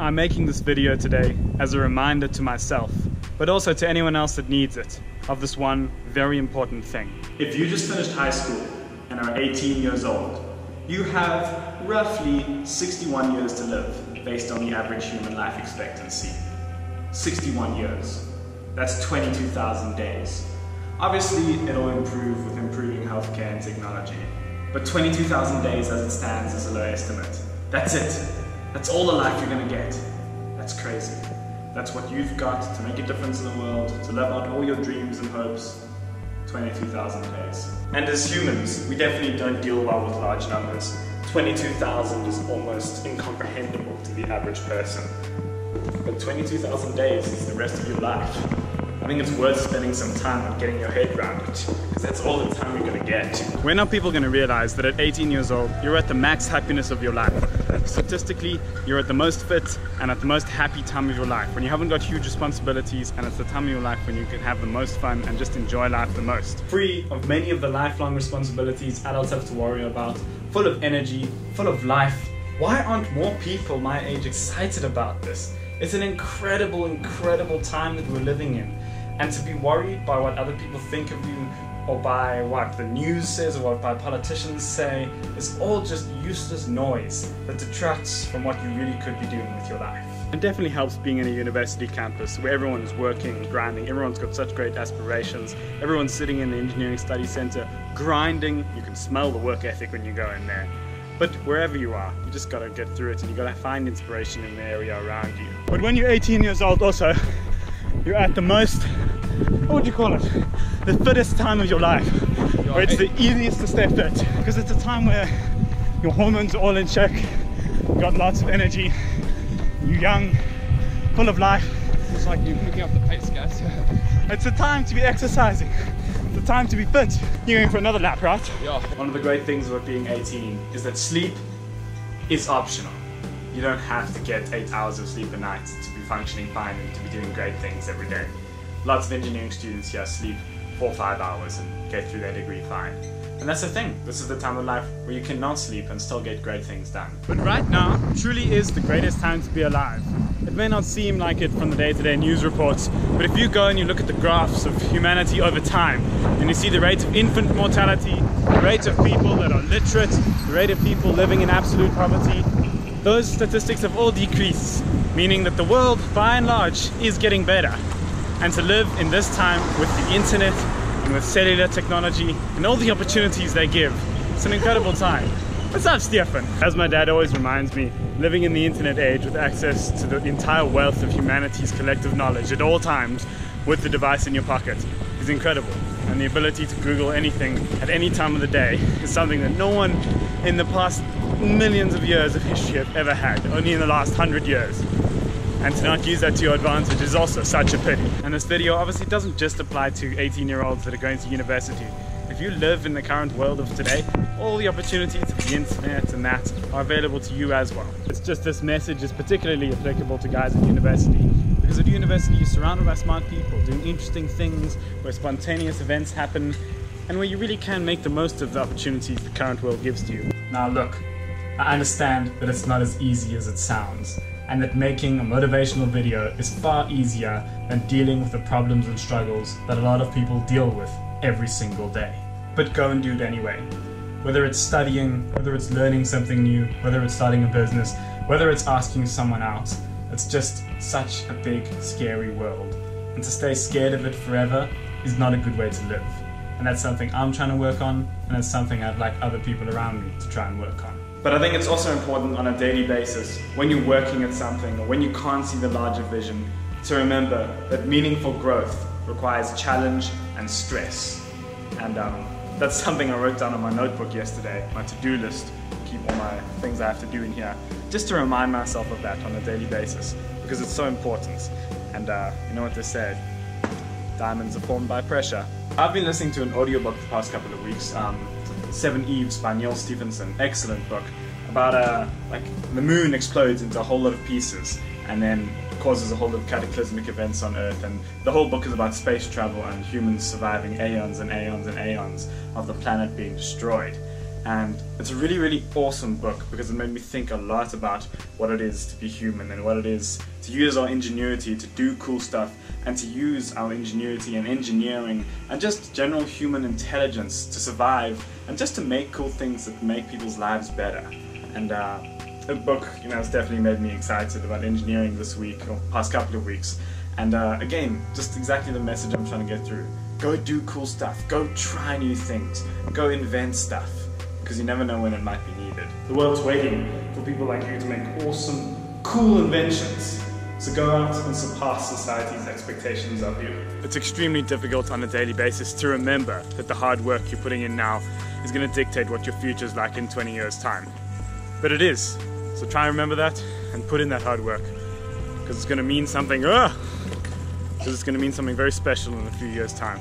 I'm making this video today as a reminder to myself, but also to anyone else that needs it, of this one very important thing. If you just finished high school and are 18 years old, you have roughly 61 years to live based on the average human life expectancy. 61 years. That's 22,000 days. Obviously, it'll improve with improving healthcare and technology, but 22,000 days as it stands is a low estimate. That's it. That's all the life you're gonna get. That's crazy. That's what you've got to make a difference in the world, to live out all your dreams and hopes. 22,000 days. And as humans, we definitely don't deal well with large numbers. 22,000 is almost incomprehensible to the average person. But 22,000 days is the rest of your life. I think it's worth spending some time on getting your head around it, because that's all the time you're gonna get. When are people gonna realize that at 18 years old, you're at the max happiness of your life? Statistically, you're at the most fit and at the most happy time of your life, when you haven't got huge responsibilities, and it's the time of your life when you can have the most fun and just enjoy life the most. Free of many of the lifelong responsibilities adults have to worry about, full of energy, full of life. Why aren't more people my age excited about this? It's an incredible, incredible time that we're living in. And to be worried by what other people think of you, or by what the news says, or what by politicians say, is all just useless noise that detracts from what you really could be doing with your life. It definitely helps being in a university campus where everyone is working, grinding, everyone's got such great aspirations, everyone's sitting in the engineering study center, grinding. You can smell the work ethic when you go in there. But wherever you are, you just gotta get through it, and you gotta find inspiration in the area around you. But when you're 18 years old also, you're at the most, what would you call it? The fittest time of your life, where it's the easiest to stay fit, because it's a time where your hormones are all in check, you've got lots of energy, you're young, full of life. It's like you're picking up the pace, guys. It's a time to be exercising. It's a time to be fit. You're going for another lap, right? Yeah. One of the great things about being 18 is that sleep is optional. You don't have to get 8 hours of sleep a night to be functioning fine and to be doing great things every day. Lots of engineering students here sleep 4 or 5 hours and get through their degree fine. And that's the thing. This is the time of life where you can not sleep and still get great things done. But right now truly is the greatest time to be alive. It may not seem like it from the day-to-day news reports, but if you go and you look at the graphs of humanity over time, and you see the rate of infant mortality, the rate of people that are literate, the rate of people living in absolute poverty, those statistics have all decreased, meaning that the world, by and large, is getting better. And to live in this time with the internet and with cellular technology and all the opportunities they give, it's an incredible time. What's up, Stefan? As my dad always reminds me, living in the internet age with access to the entire wealth of humanity's collective knowledge at all times with the device in your pocket is incredible. And the ability to Google anything at any time of the day is something that no one in the past millions of years of history have ever had, only in the last 100 years. And to not use that to your advantage is also such a pity. And this video obviously doesn't just apply to 18-year-olds that are going to university. If you live in the current world of today, all the opportunities of the internet and that are available to you as well. It's just this message is particularly applicable to guys at university, because at university you're surrounded by smart people doing interesting things, where spontaneous events happen, and where you really can make the most of the opportunities the current world gives to you. Now look, I understand that it's not as easy as it sounds, and that making a motivational video is far easier than dealing with the problems and struggles that a lot of people deal with every single day. But go and do it anyway. Whether it's studying, whether it's learning something new, whether it's starting a business, whether it's asking someone out, it's just such a big, scary world. And to stay scared of it forever is not a good way to live. And that's something I'm trying to work on, and it's something I'd like other people around me to try and work on. But I think it's also important on a daily basis, when you're working at something or when you can't see the larger vision, to remember that meaningful growth requires challenge and stress. And that's something I wrote down on my notebook yesterday, my to-do list, to keep all my things I have to do in here, just to remind myself of that on a daily basis, because it's so important. And you know what they say, diamonds are formed by pressure. I've been listening to an audiobook the past couple of weeks, 7 Eves by Neil Stephenson, excellent book, about like the moon explodes into a whole lot of pieces and then causes a whole lot of cataclysmic events on Earth, and the whole book is about space travel and humans surviving aeons and aeons and aeons of the planet being destroyed. And it's a really, really awesome book because it made me think a lot about what it is to be human and what it is to use our ingenuity to do cool stuff, and to use our ingenuity and engineering and just general human intelligence to survive and just to make cool things that make people's lives better. And the book, you know, has definitely made me excited about engineering this week, or past couple of weeks. And again, just exactly the message I'm trying to get through. Go do cool stuff, go try new things, go invent stuff, because you never know when it might be needed. The world's waiting for people like you to make awesome, cool inventions. So go out and surpass society's expectations of you. It's extremely difficult on a daily basis to remember that the hard work you're putting in now is going to dictate what your future's like in 20 years' time. But it is. So try and remember that and put in that hard work, because it's going to mean something. Because it's going to mean something very special in a few years' time.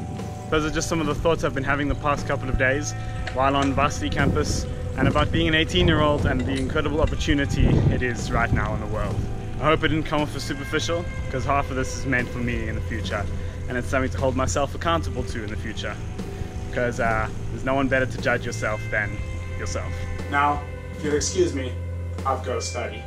Those are just some of the thoughts I've been having the past couple of days while on Varsity campus, and about being an 18-year-old and the incredible opportunity it is right now in the world. I hope it didn't come off as superficial, because half of this is meant for me in the future, and it's something to hold myself accountable to in the future, because there's no one better to judge yourself than yourself. Now, if you'll excuse me, I've got to study.